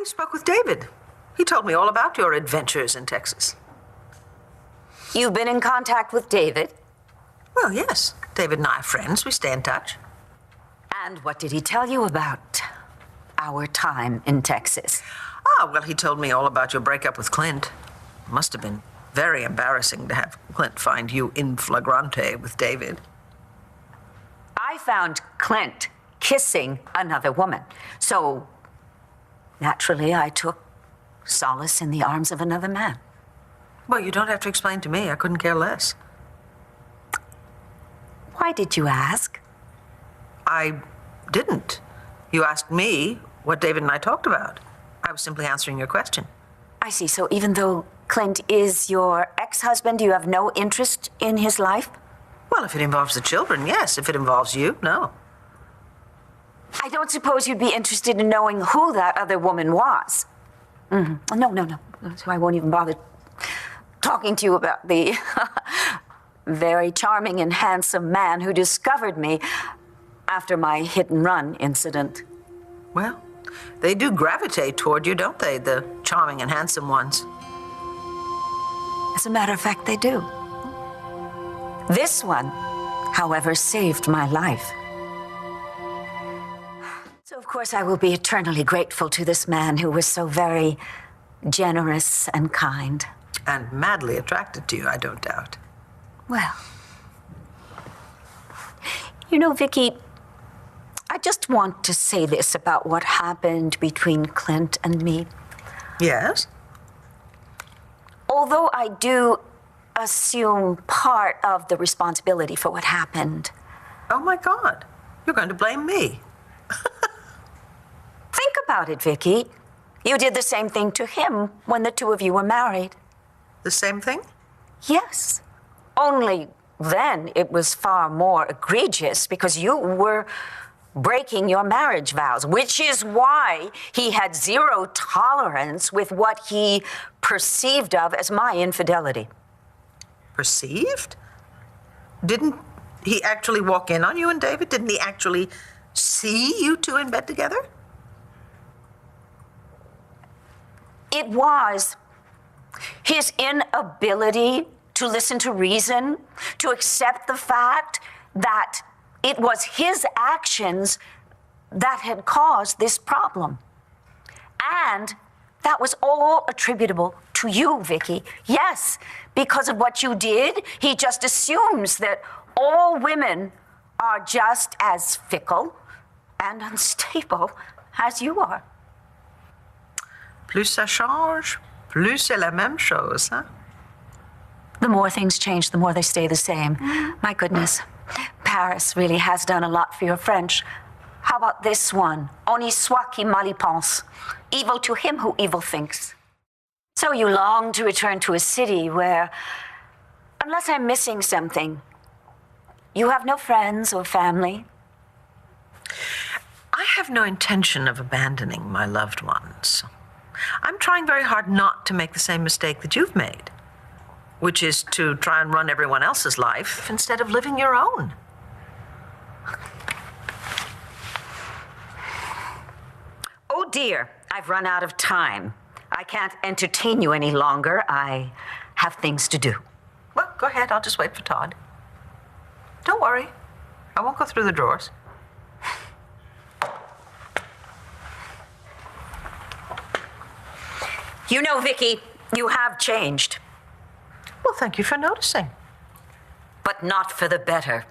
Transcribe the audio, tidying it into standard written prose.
spoke with David. He told me all about your adventures in Texas. You've been in contact with David? Well, yes. David and I are friends. We stay in touch. And what did he tell you about our time in Texas? Well, he told me all about your breakup with Clint. Must have been very embarrassing to have Clint find you in flagrante with David. I found Clint kissing another woman. So, naturally, I took solace in the arms of another man. Well, you don't have to explain to me. I couldn't care less. Why did you ask? I didn't. You asked me what David and I talked about. I was simply answering your question. I see. So even though Clint is your ex-husband, you have no interest in his life? Well, if it involves the children, yes. If it involves you, no. I don't suppose you'd be interested in knowing who that other woman was. Mm-hmm. No. So I won't even bother talking to you about the very charming and handsome man who discovered me after my hit-and-run incident. Well, they do gravitate toward you, don't they? The charming and handsome ones. As a matter of fact, they do. This one, however, saved my life. So, of course, I will be eternally grateful to this man who was so very generous and kind. And madly attracted to you, I don't doubt. Well, you know, Viki, I just want to say this about what happened between Clint and me. Yes? Although I do assume part of the responsibility for what happened. Oh, my God. You're going to blame me. Think about it, Viki. You did the same thing to him when the two of you were married. The same thing? Yes. Only then it was far more egregious because you were breaking your marriage vows, which is why he had zero tolerance with what he perceived of as my infidelity. Perceived? Didn't he actually walk in on you and David? Didn't he actually see you two in bed together? It was his inability to listen to reason, to accept the fact that it was his actions that had caused this problem. And that was all attributable to you, Viki. Yes, because of what you did, he just assumes that all women are just as fickle and unstable as you are. Plus ça change, plus c'est la même chose, huh? The more things change, the more they stay the same. My goodness, Paris really has done a lot for your French. How about this one? Honi soit qui mal y pense. Evil to him who evil thinks. So you long to return to a city where, unless I'm missing something, you have no friends or family? I have no intention of abandoning my loved ones. I'm trying very hard not to make the same mistake that you've made, which is to try and run everyone else's life instead of living your own. Oh dear, I've run out of time. I can't entertain you any longer. I have things to do. Well, go ahead. I'll just wait for Todd. Don't worry. I won't go through the drawers. You know, Viki, you have changed. Well, thank you for noticing. But not for the better.